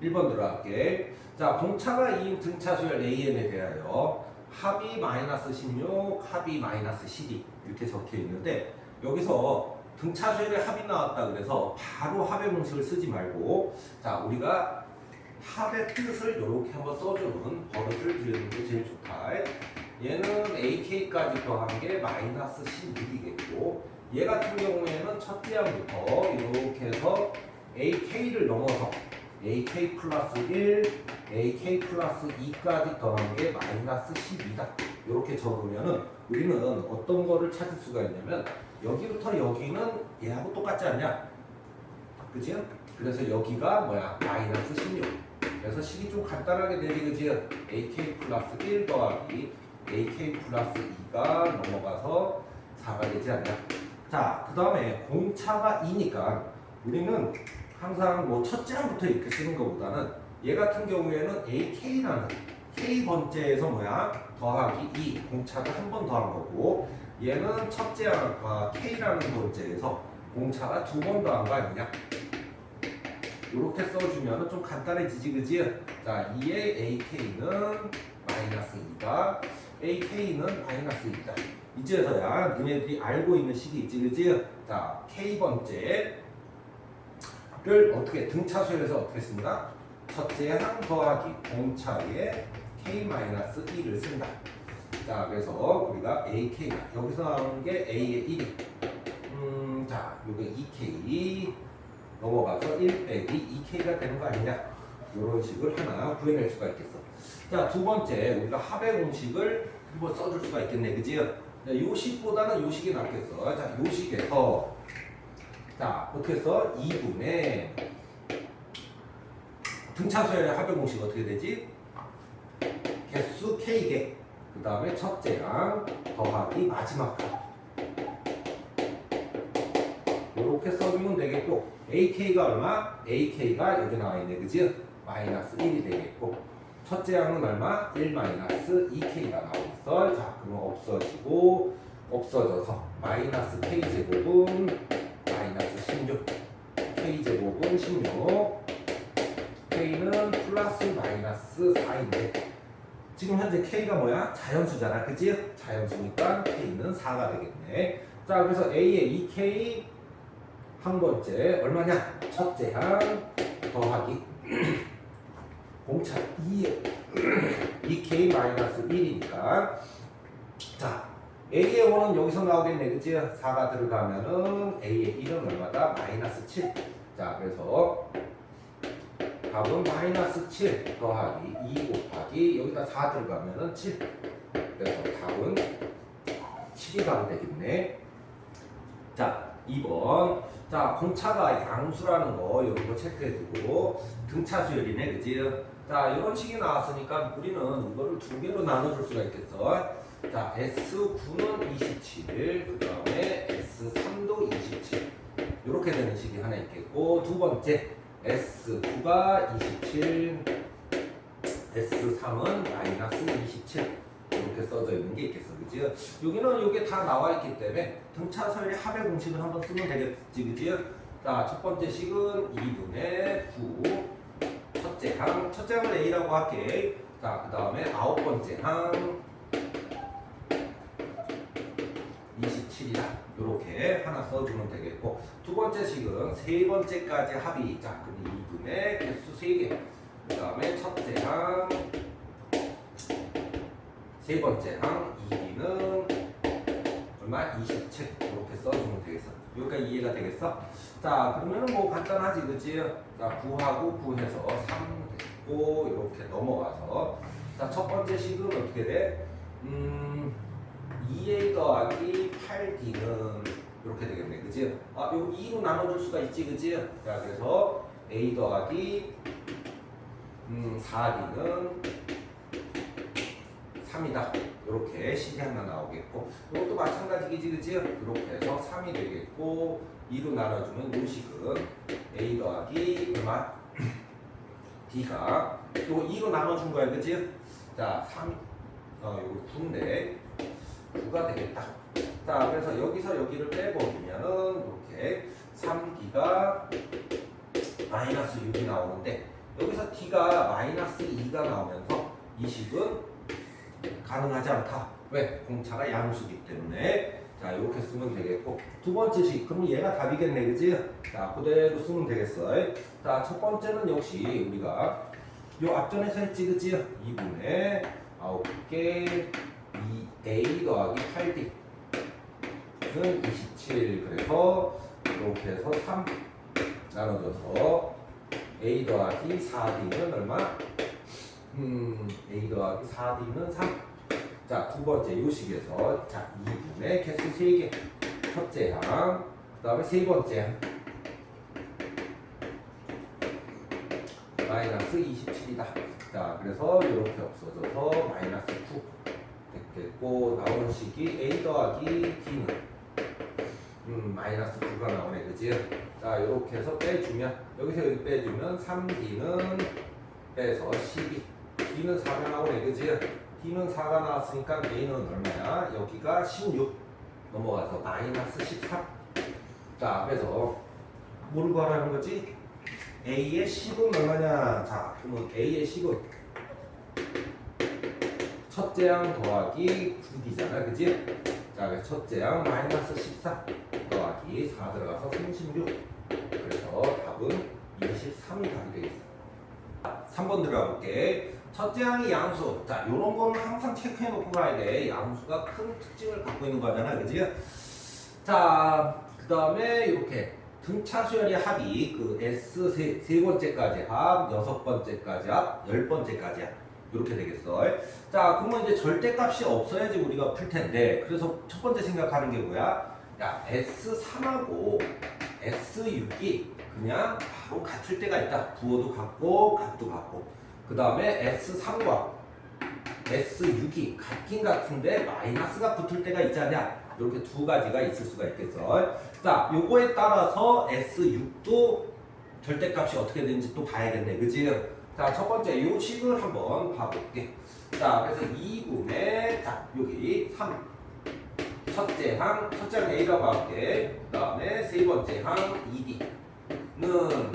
1번 들어갈게. 자, 공차가 2인 등차수열 AN에 대하여 합이 마이너스 16, 합이 마이너스 12 이렇게 적혀 있는데 여기서 등차수열의 합이 나왔다 그래서 바로 합의 공식을 쓰지 말고 자, 우리가 합의 뜻을 이렇게 한번 써주는 버릇을 들이는 게 제일 좋다. 얘는 AK까지 더한 게 마이너스 16이겠고 얘 같은 경우에는 첫째 항부터 이렇게 해서 AK를 넘어서 AK 플러스 1, AK 플러스 2까지 더한 게 마이너스 12다. 이렇게 적으면은 우리는 어떤 거를 찾을 수가 있냐면 여기부터 여기는 얘하고 똑같지 않냐? 그치? 그래서 여기가 뭐야? 마이너스 16. 그래서 식이 좀 간단하게 되지, 그치? AK 플러스 1 더하기 AK 플러스 2가 넘어가서 4가 되지 않냐? 자, 그 다음에 공차가 2니까 우리는 항상 뭐 첫째 항부터 이렇게 쓰는 것보다는 얘 같은 경우에는 AK라는 K 번째에서 뭐야? 더하기 2 공차가 한 번 더한 거고 얘는 첫째 항과 K라는 번째에서 공차가 두 번 더한 거 아니냐? 이렇게 써주면 좀 간단해지지, 그지? 자, 2의 AK는 마이너스 2다. AK는 마이너스 2다. 이제서야 너네들이 알고 있는 식이 있지, 그지? 자, K번째를 어떻게 등차수열에서 어떻게 씁니다? 첫째 항 더하기 공차에 K-1을 쓴다. 자, 그래서 우리가 AK가 여기서 나오는 게 A의 1이 자, 요게 2K 넘어가서 1 빼기 2K가 되는 거 아니냐? 이런 식을 하나 구해낼 수가 있겠어. 자, 두 번째 우리가 합의 공식을 한번 써줄 수가 있겠네, 그지? 요 식보다는 요 식이 낫겠어. 자, 요 식에서 자, 어떻게 써? 2분의 등차수열의 합의 공식 어떻게 되지? 개수 K개 그 다음에 첫째 항 더하기 마지막 항 이렇게 써주면 되겠고 AK가 얼마? AK가 여기 나와 있네, 그지? 마이너스 1이 되겠고 첫째 항은 얼마? 1 마이너스 2K가 나오고 있어. 자, 그러면 없어지고 없어져서 마이너스 K제곱은 마이너스 16 K제곱은 16 K는 플러스 마이너스 4인데 지금 현재 K가 뭐야? 자연수잖아, 그치? 자연수니까 K는 4가 되겠네. 자, 그래서 A의 2K 한 번째 얼마냐? 첫째 항 더하기 공차 2K 마이너스 1이니까 자, A의 5는 여기서 나오겠네, 그치? 4가 들어가면은 A의 1은 얼마다? 마이너스 7. 자, 그래서 답은 마이너스 7 더하기 2 곱하기 여기다 4 들어가면은 7. 그래서 답은 7이 답이 되겠네. 자, 2번. 자, 공차가 양수라는 거 이런 거 체크해두고 등차수열이네, 그지? 자, 이런 식이 나왔으니까 우리는 이거를 두 개로 나눠줄 수가 있겠어. 자, S9는 27, 그 다음에 S3도 27 이렇게 되는 식이 하나 있겠고 두 번째 S9가 27, S3은 마이너스 27 이렇게 써져 있는 게 있겠어, 그지? 여기는 이게 다 나와 있기 때문에 등차수열의 합의 공식을 한번 쓰면 되겠지, 그지? 자, 첫 번째 식은 2분의 9 첫째 항, 첫째 항을 A라고 할게. 자, 그 다음에 아홉 번째 항 27이다. 이렇게 하나 써주면 되겠고 두 번째 식은 세 번째까지 합이 자, 그럼 2분의 개수 3개 그 다음에 첫째 항 세 번째 항 2기는 얼마? 27 이렇게 써주면 되겠어. 여기까지 이해가 되겠어? 자, 그러면은 뭐 간단하지, 그치? 자, 9하고 9해서 3 됐고 이렇게 넘어가서 자, 첫 번째 식은 어떻게 돼? 2A 더하기 8D는 이렇게 되겠네, 그치? 아, 요거 2로 나눠줄 수가 있지, 그치? 자, 그래서 A 더하기 4D는 3이다. 이렇게 식이 하나 나오겠고 이것도 마찬가지겠지, 그치? 이렇게 해서 3이 되겠고 2로 나눠주면 이 식은 A 더하기 얼마? D가 이거 2로 나눠준 거야, 그치? 자, 3 요거 9인데 9가 되겠다. 자, 그래서 여기서 여기를 빼버리면은 이렇게 3D가 마이너스 6이 나오는데 여기서 D가 마이너스 2가 나오면서 이 식은 가능하지 않다. 왜? 공차가 양수기 때문에. 자, 이렇게 쓰면 되겠고. 두 번째 식, 그럼 얘가 답이겠네, 그지? 자, 그대로 쓰면 되겠어. 자, 첫 번째는 역시 우리가 요 앞전에서 했지, 그지? 2분의 9개 2a 더하기 8d는 27. 그래서 이렇게 해서 3 나눠줘서 a 더하기 4d는 얼마? a 더하기 4d는 3. 자, 두 번째 요식에서 자, 2분의 개수 3개. 첫째 항, 그 다음에 세 번째 항. 마이너스 27이다. 자, 그래서 이렇게 없어져서 마이너스 9 됐겠고, 나오는 식이 a 더하기 d는 마이너스 9가 나오네, 그지? 자, 이렇게 해서 빼주면, 여기서 여기 빼주면 3d는 빼서 12. d는 4가 나오네, 그지? d는 4가 나왔으니까 a는 얼마야? 여기가 16 넘어가서 마이너스 13. 자, 그래서 뭘 구하라는 거지? a의 10은 얼마냐? 자, 그러면 a의 10은 첫째 항 더하기 9d잖아, 그지? 자, 그래서 첫째 항 마이너스 14 더하기 4 들어가서 36. 그래서 답은 23이 답이 되겠어. 3번 들어가 볼게. 첫째 항이 양수. 자, 요런 거는 항상 체크해 놓고 가야 돼. 양수가 큰 특징을 갖고 있는 거잖아, 그지? 자, 그 다음에 이렇게 등차 수열의 합이 그 S 세 번째까지 합, 6번째까지 합, 10번째까지 합. 이렇게 되겠어. 자, 그러면 이제 절대값이 없어야지 우리가 풀 텐데, 그래서 첫 번째 생각하는 게 뭐야? 야, S3하고 S6이 그냥 바로 같을 때가 있다. 부호도 같고 값도 같고. 그 다음에 S3과 S6이 같긴 같은데 마이너스가 붙을 때가 있지 않냐? 이렇게 두 가지가 있을 수가 있겠어. 자, 요거에 따라서 S6도 절대값이 어떻게 되는지 또 봐야겠네, 그지? 자, 첫 번째 요 식을 한번 봐볼게. 자, 그래서 2분의 자, 여기 3 첫째 항 A라고 할게. 그 다음에 세 번째 항 2D는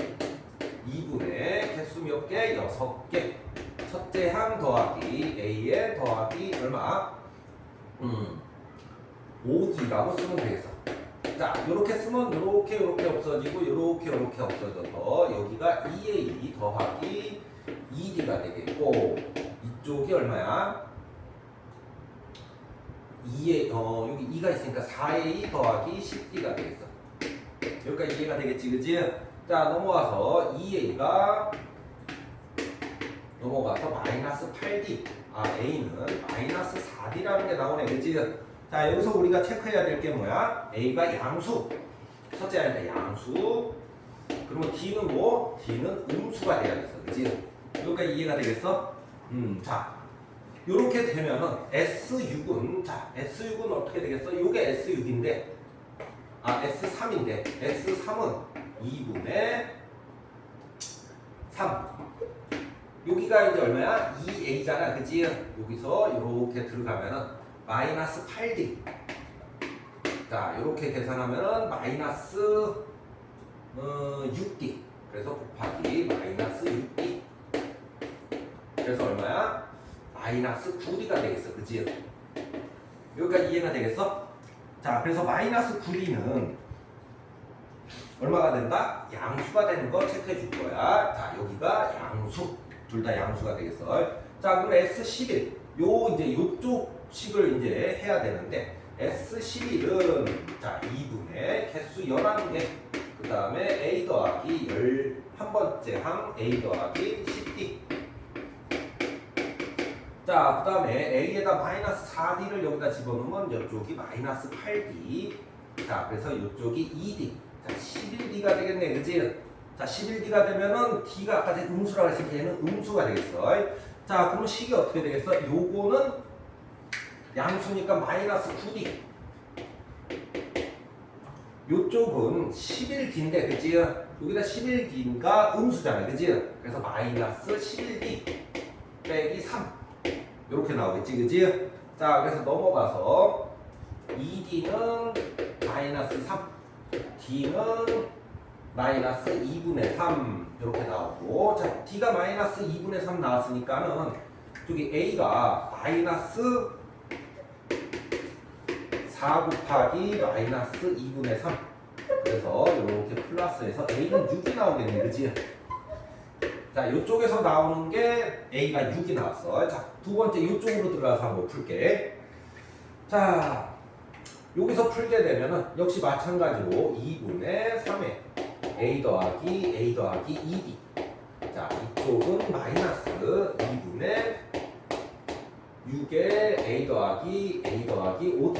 2분의 개수 몇 개? 6개. 첫째 항 더하기 A에 더하기 얼마? 5D라고 쓰면 되겠어. 자, 요렇게 쓰면 요렇게 없어지고 요렇게 없어져서 여기가 2A 더하기 2D가 되겠고, 이쪽이 얼마야? 2A, 여기 2가 있으니까 4A 더하기 10D가 되겠어. 여기까지 이해가 되겠지, 그지? 자, 넘어가서 2A가 넘어가서 마이너스 8D. 아, A는 마이너스 4D라는 게 나오네, 그지? 자, 여기서 우리가 체크해야 될 게 뭐야? A가 양수. 첫째 할때 양수. 그러면 D는 뭐? D는 음수가 돼야겠어, 그지? 여기까지 이해가 되겠어? 자, 요렇게 되면은 S6은, 자, S6은 어떻게 되겠어? 요게 S6인데, 아, S3인데, S3은 2분의 3. 여기가 이제 얼마야? 2A잖아, 그지? 여기서 이렇게 들어가면은 마이너스 8D. 자, 이렇게 계산하면은 마이너스 6D. 그래서 곱하기 마이너스 6D. 그래서 얼마야? 마이너스 9D가 되겠어, 그지? 여기까지 이해가 되겠어? 자, 그래서 마이너스 9D는 얼마가 된다? 양수가 되는 거 체크해 줄 거야. 자, 여기가 양수. 둘 다 양수가 되겠어. 자, 그럼 S11. 요, 이제 요쪽 식을 이제 해야 되는데, S11은, 자, 2분의 개수 11개. 그 다음에 A 더하기 11번째 항 A 더하기 10D. 자, 그 다음에 A에다 마이너스 4D를 여기다 집어넣으면 이쪽이 마이너스 8D. 자, 그래서 이쪽이 2D. 자, 11D가 되겠네, 그지? 자, 11D가 되면은 D가 아까 전에 음수라고 했으니까 얘는 음수가 되겠어. 자, 그럼 식이 어떻게 되겠어? 요거는 양수니까 마이너스 9D. 요쪽은 11D인데, 그지? 여기다 11D가 음수잖아, 그지? 그래서 마이너스 11D 빼기 3. 요렇게 나오겠지, 그지? 자, 그래서 넘어가서 2D는 마이너스 3, D는 마이너스 2분의 3. 이렇게 나오고, 자 D가 마이너스 2분의 3 나왔으니까는 저기 A가 마이너스 4 곱하기 마이너스 2분의 3. 그래서 이렇게 플러스해서 A는 6이 나오겠네, 그치? 자, 이쪽에서 나오는 게 A가 6이 나왔어. 자, 두 번째 이쪽으로 들어가서 한번 풀게. 자, 여기서 풀게 되면은 역시 마찬가지로 2분의 3에 A 더하기 2D. 자, 이쪽은 마이너스 2분의 6에 A 더하기 5D.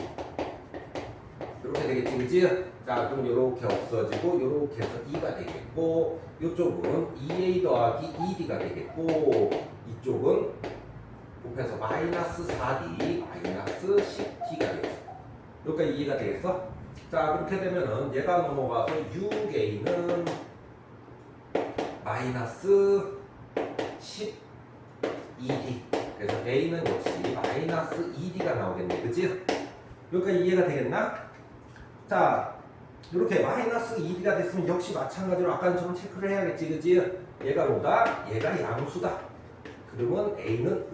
이렇게 되겠지, 그치? 자, 그럼 이렇게 없어지고 이렇게 해서 2가 되겠고, 이쪽은 2A 더하기 2D가 되겠고, 이쪽은 곱해서 마이너스 4D 마이너스 10D가 되겠어. 여기까지 이해가 되겠어? 자, 그렇게 되면은 얘가 넘어가서 6A는 마이너스 12D. 그래서 A는 역시 마이너스 2D가 나오겠네, 그치? 여기까지 이해가 되겠나? 자, 이렇게 마이너스 2D가 됐으면 역시 마찬가지로 아까처럼 체크를 해야겠지, 그치? 얘가 뭐다? 얘가 양수다. 그러면 D는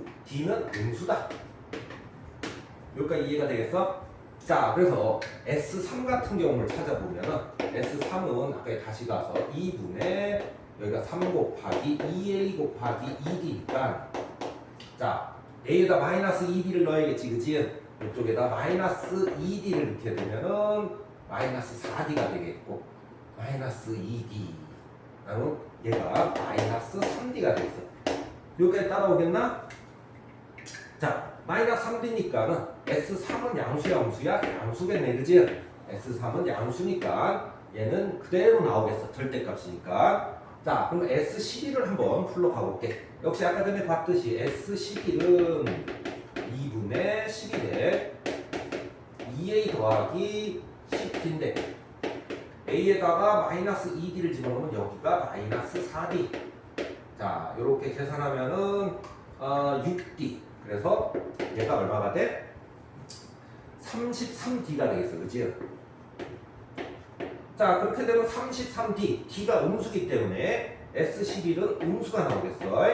음수다. 여기까지 이해가 되겠어? 자, 그래서 S3 같은 경우를 찾아보면은 S3은 아까 다시 가서 2분의 여기가 3 곱하기 2A 곱하기 2D니까, 자, A에다 마이너스 2D를 넣어야겠지, 그치? 이쪽에다 마이너스 2D를 넣게 되면은 마이너스 4D가 되겠고, 마이너스 2D. 그러면 얘가 마이너스 3D가 되겠어. 여기까지 따라오겠나? 자, 마이너스 3D니까는 S3은 양수야? 양수겠네, 그지? S3은 양수니까 얘는 그대로 나오겠어. 절대값이니까. 자, 그럼 S11을 한번 풀러 가볼게. 역시 아까 전에 봤듯이 S11은 2분의 11에 2A 더하기 10D인데 A에다가 마이너스 2D를 집어넣으면 여기가 마이너스 4D. 자, 이렇게 계산하면은 6D. 그래서 얘가 얼마가 돼? 33D가 되겠어, 그치? 자, 그렇게 되면 33D, D가 음수기 때문에 S11은 음수가 나오겠어.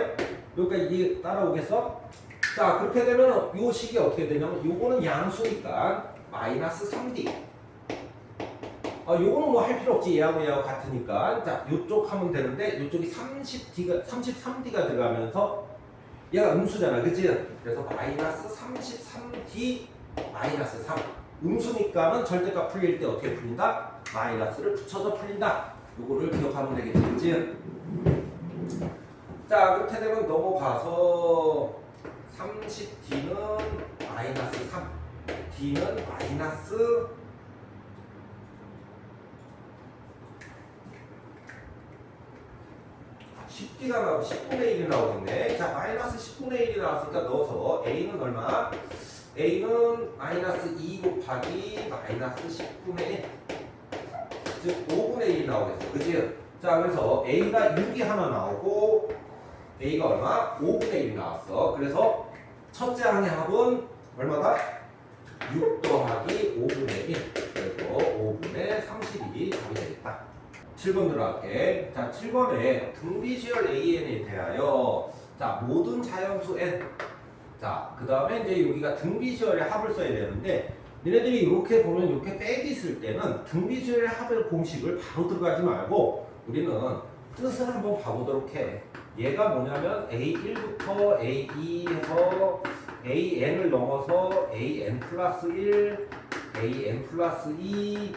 여기까지 이게 따라오겠어? 자, 그렇게 되면 요 식이 어떻게 되냐면 요거는 양수니까 마이너스 3D. 요거는 뭐 할 필요 없지. 얘하고 같으니까. 자, 요쪽 하면 되는데 요쪽이 33D가 들어가면서 얘가 음수잖아, 그치? 그래서 마이너스 33D 마이너스 3. 음수니까는 절대값 풀릴 때 어떻게 풀린다? 마이너스를 붙여서 풀린다. 요거를 기억하면 되겠지, 그치? 자, 그렇게 되면 넘어가서 30D는 마이너스 3, D는 마이너스 10D가 나오고 10분의 1이 나오겠네. 자, 마이너스 10분의 1이 나왔으니까 넣어서 A는 얼마? A는 마이너스 2 곱하기 마이너스 10분의 1. 즉 5분의 1이 나오겠어. 그치? 자, 그래서 A가 6이 하나 나오고 A가 얼마? 5분의 1이 나왔어. 그래서 첫째 항의 합은 얼마다? 6 더하기 5분의 1. 그래서 5분의 31이 답이 되겠다. 7번 들어갈게. 자, 7번에 등비수열 AN에 대하여 자, 모든 자연수 N. 자, 그 다음에 이제 여기가 등비수열의 합을 써야 되는데 얘네들이 이렇게 보면 이렇게 빼기 있을 때는 등비수열의 합의 공식을 바로 들어가지 말고 우리는 뜻을 한번 봐보도록 해. 얘가 뭐냐면 A1부터 A2 해서 AN을 넘어서 AN 플러스 1, AN 플러스 2,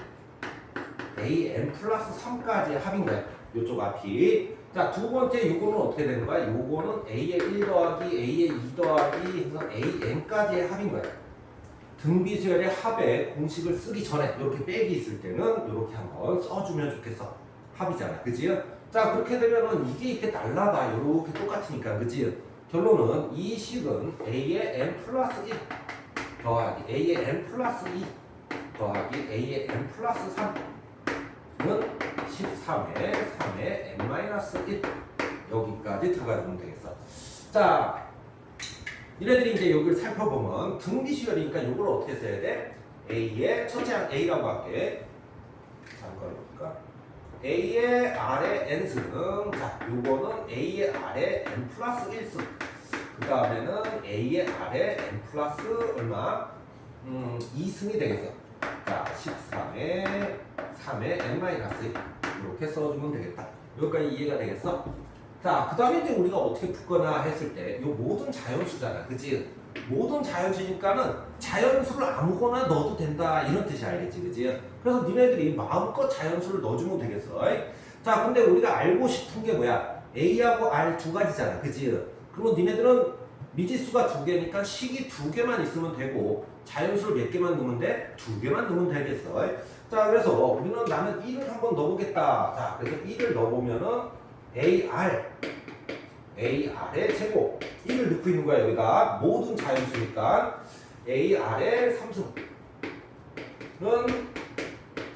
AN 플러스 3까지의 합인 거야. 이쪽 앞이. 자, 두 번째 요거는 어떻게 되는 거야? 요거는 A의 1 더하기 A의 2 더하기 해서 AN까지의 합인 거야. 등비수열의 합의 공식을 쓰기 전에 이렇게 빼기 있을 때는 이렇게 한번 써주면 좋겠어. 합이잖아, 그치? 자, 그렇게 되면은 이게 이렇게 날라가. 이렇게 똑같으니까, 그치? 결론은 이 식은 A의 n 플러스 1 더하기 A의 n 플러스 2 더하기 A의 n 플러스 3은 13의 3의 n-1 여기까지 들어가주면 되겠어. 자, 이래들이 이제 여기를 살펴보면 등비수열이니까 이걸 어떻게 써야 돼? A의 첫째 항 A라고 할게. 잠깐 볼까? A의 R의 n승. 자, 요거는 A의 R의 n 플러스 1승. 그 다음에는 A의 R의 n 플러스 얼마? 2승이 되겠어. 자, 13의 3의 n-1 이렇게 써주면 되겠다. 여기까지 이해가 되겠어? 자, 그 다음에 이제 우리가 어떻게 풀거나 했을 때, 이 모든 자연수잖아. 그치? 모든 자연수니까는 자연수를 아무거나 넣어도 된다. 이런 뜻이 알겠지. 그치? 그래서 니네들이 마음껏 자연수를 넣어주면 되겠어. 자, 근데 우리가 알고 싶은 게 뭐야? A하고 R 두 가지잖아. 그치? 그러면 니네들은 미지수가 두 개니까 식이 두 개만 있으면 되고, 자연수를 몇 개만 넣으면 돼? 두 개만 넣으면 되겠어. 자, 그래서 우리는 나는 1을 한번 넣어보겠다. 자, 그래서 1을 넣어보면은 AR의 제곱 1을 넣고 있는 거야. 여기다 모든 자연수니까 AR의 3승은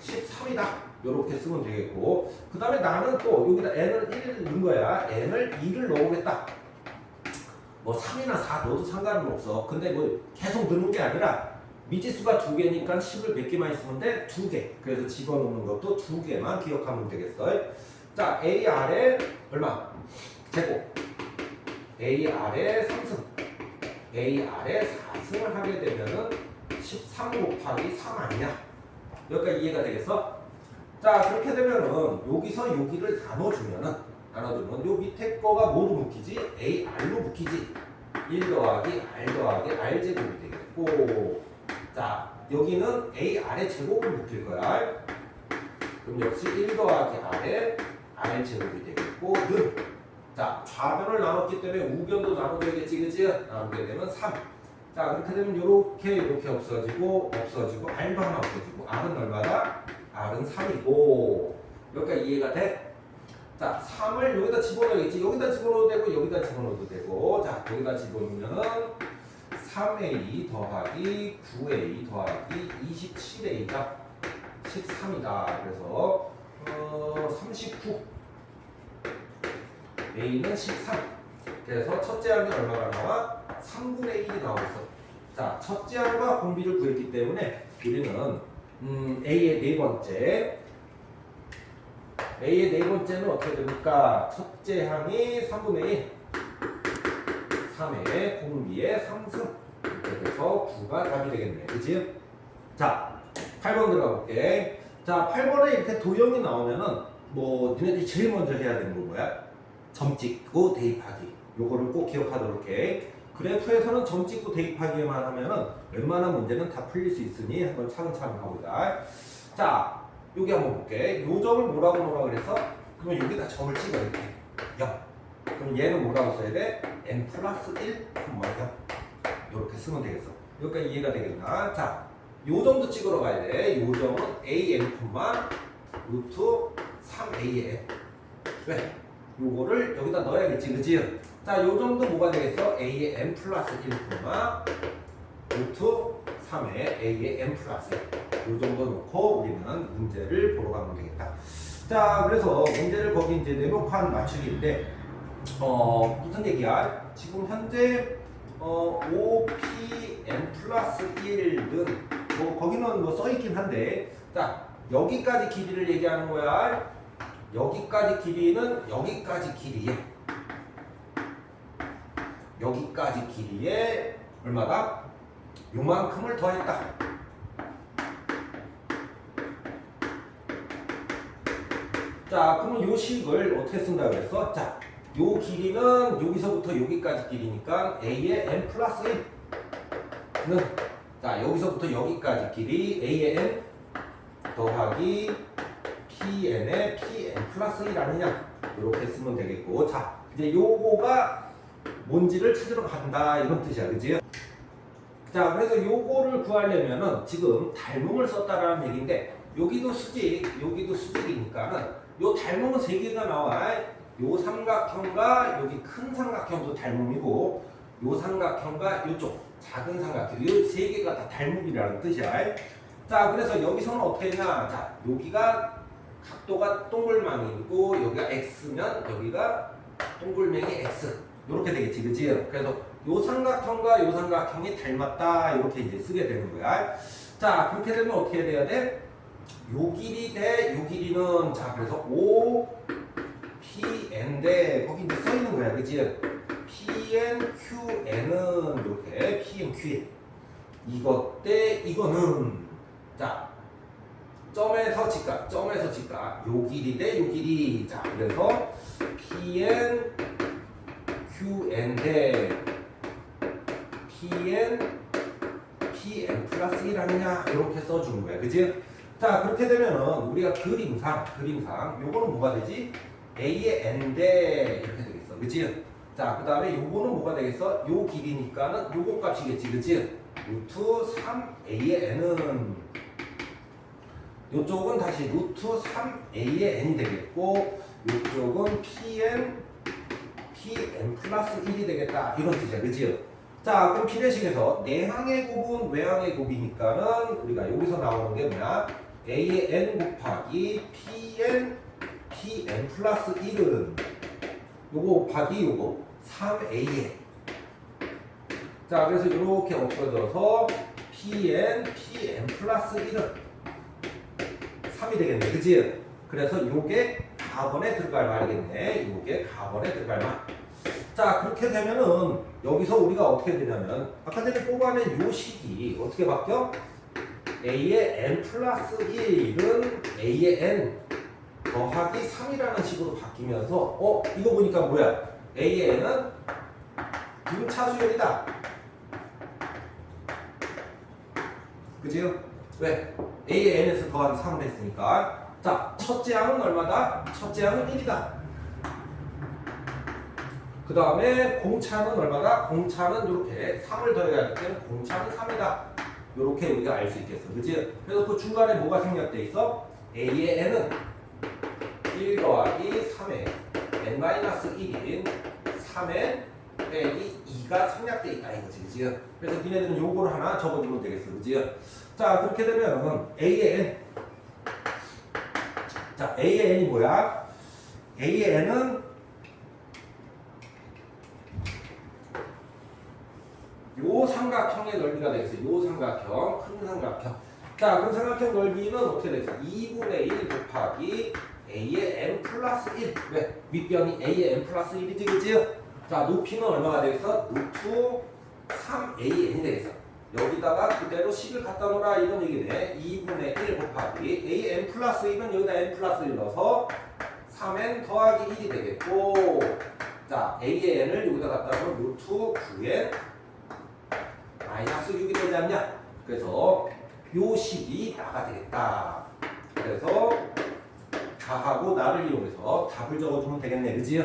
13이다. 이렇게 쓰면 되겠고, 그 다음에 나는 또 여기다 n을 1을 넣은 거야. n을 2를 넣어보겠다. 뭐 3이나 4 넣어도 상관은 없어. 근데 뭐 계속 넣는 게 아니라 미지수가 두 개니까 10을 몇 개만 있으면 돼? 두 개. 그래서 집어넣는 것도 두 개만 기억하면 되겠어. 자, AR의 얼마? 제곱. AR의 3승. AR의 4승을 하게 되면은 13 곱하기 3 아니냐? 여기까지 이해가 되겠어? 자, 그렇게 되면은 여기서 여기를 나눠주면 요 밑에 거가 뭐로 묶이지? AR로 묶이지. 1 더하기 R 더하기 R 제곱이 되겠고, 자, 여기는 AR의 제곱을 묶일 거야. 그럼 역시 1 더하기 R의 R 제곱이 되겠고, 는. 자, 좌변을 나눴기 때문에 우변도 나눠줘야겠지, 그치? 나누게 되면 3. 자, 그렇게 되면 이렇게 없어지고, R도 하나 없어지고, R은 얼마다? R은 3이고, 여기까지 이해가 돼? 자, 3을 여기다 집어넣어야겠지. 여기다 집어넣어도 되고, 여기다 집어넣어도 되고, 자, 여기다 집어넣으면은 3A 더하기 9A 더하기 27A가 13이다. 그래서 39. A는 13. 그래서 첫째 항이 얼마가 나와? 3분의 1이 나오고 있어. 자, 첫째 항과 공비를 구했기 때문에 우리는 A의 네 번째. A의 네 번째는 어떻게 됩니까? 첫째 항이 3분의 1. 3의 공비의 3승. 이렇게 돼서 9가 답이 되겠네. 그치? 자, 8번 들어가 볼게. 자, 8번에 이렇게 도형이 나오면은 뭐 니네들이 제일 먼저 해야 되는 건 뭐야? 점 찍고 대입하기. 요거를 꼭 기억하도록 해. 그래프에서는 점 찍고 대입하기만 하면은 웬만한 문제는 다 풀릴 수 있으니 한번 차근차근 가보자. 자, 여기 한번 볼게. 요 점을 뭐라고 그래서? 그러면 여기다 점을 찍어 이렇게 0. 그럼 얘는 뭐라고 써야 돼? n 플러스 1, 0. 이렇게 쓰면 되겠어. 여기까지 이해가 되겠나? 자, 요 점도 찍으러 가야 돼. 요 점은 an, 루트 3a에. 왜? 요거를 여기다 넣어야겠지, 그치? 자, 요 점도 뭐가 되겠어? a의 n 플러스 1, 루트 3의 a의 n 플러스 1. 요 정도 놓고 우리는 문제를 보러 가면 되겠다. 자, 그래서 문제를 거기 이제 내목판 맞추기인데, 무슨 얘기야? 지금 현재, OPN 플러스 1은, 뭐, 거기는 뭐 써있긴 한데, 자, 여기까지 길이를 얘기하는 거야. 여기까지 길이는 여기까지 길이에. 여기까지 길이에 얼마다? 요만큼을 더했다. 자, 그러면 요 식을 어떻게 쓴다고 그랬어? 자, 요 길이는 여기서부터 여기까지 길이니까 A의 n 플러스 1는, 자, 여기서부터 여기까지 길이 A의 n 더하기 PN의 PN 플러스 1 아니냐? 이렇게 쓰면 되겠고, 자, 이제 요거가 뭔지를 찾으러 간다. 이런 뜻이야. 그치? 자, 그래서 요거를 구하려면은 지금 닮음을 썼다라는 얘기인데, 여기도 수직, 여기도 수직이니까는 요 닮음은 세 개가 나와. 요 삼각형과 여기 큰 삼각형도 닮음이고, 요 삼각형과 요쪽 작은 삼각형, 요 세 개가 다 닮음이라는 뜻이야. 자, 그래서 여기서는 어떻게 했냐? 자, 여기가 각도가 동글망이고 여기가 x면 여기가 동글맹이 x. 이렇게 되겠지, 그치? 그래서 요 삼각형과 요 삼각형이 닮았다. 이렇게 이제 쓰게 되는 거야. 자, 그렇게 되면 어떻게 돼야 돼? 요 길이 대 요 길이는 자 그래서 O PN인데 거기 이제 써 있는 거야, 그치? PN QN은 이렇게 PN QN 이것 대 이거는 자 점에서 직각, 점에서 직각 요 길이 대 요 길이 자 그래서 PN QN 대 PN 플러스 1 아니냐 이렇게 써주는 거야, 그치? 자 그렇게 되면은 우리가 그림상 요거는 뭐가 되지? A의 N대 이렇게 되겠어, 그치? 자 그 다음에 요거는 뭐가 되겠어? 요 길이니까는 요거 값이겠지, 그치? 루트 3A의 N은 요쪽은 다시 루트 3A의 N이 되겠고 요쪽은 PN 플러스 1이 되겠다 이런 뜻이야, 그치? 자 그럼 비례식에서 내항의 곱은 외항의 곱이니까는 우리가 여기서 나오는 게 뭐야? A의 N 곱하기 PN 플러스 1은 요거 곱하기 요거 3A의 자 그래서 이렇게 없어져서 PN 플러스 1은 3이 되겠네, 그치? 그래서 요게 가번에 들어갈 말이겠네. 요게 가번에 들어갈 말. 자 그렇게 되면은 여기서 우리가 어떻게 되냐면 아까 전에 뽑아낸 요 식이 어떻게 바뀌어? A의 N 플러스 1은 A의 N 더하기 3이라는 식으로 바뀌면서 이거 보니까 뭐야? A의 N은 등차수열이다. 그지요? 왜? A의 N에서 더하기 3을 했으니까 자 첫째 항은 얼마다? 첫째 항은 1이다. 그 다음에 공차는 얼마다? 공차는 이렇게 3을 더해야 하기 때문에 공차는 3이다. 이렇게 우리가 알 수 있겠어, 그치? 그래서 그 중간에 뭐가 생략돼 있어? A의 N은 1 더하기 3의 N-1인 3의 빼기 2가 생략돼 있다 이거지, 그치? 그래서 니네들은 요거를 하나 적어주면 되겠어, 그치? 자 그렇게 되면 A의 N 자 A의 N이 뭐야? A의 N은 요 삼각형의 넓이가 되겠어요. 요 삼각형, 큰 삼각형. 자, 그럼 삼각형 넓이는 어떻게 되겠어요? 2분의 1 곱하기 A의 N 플러스 1. 왜? 윗변이 A의 N 플러스 1이지, 그치? 자, 높이는 얼마가 되겠어? 루트 3AN이 되겠어. 여기다가 그대로 식을 갖다 놓으라 이런 얘기네. 2분의 1 곱하기 A N 플러스 1은 여기다 N 플러스 1 넣어서 3N 더하기 1이 되겠고 자, A의 N을 여기다 갖다 놓으면 루트 9N 마이너스 6이 되지 않냐? 그래서 요 식이 나가 되겠다. 그래서 다하고 나를 이용해서 답을 적어주면 되겠네, 그지?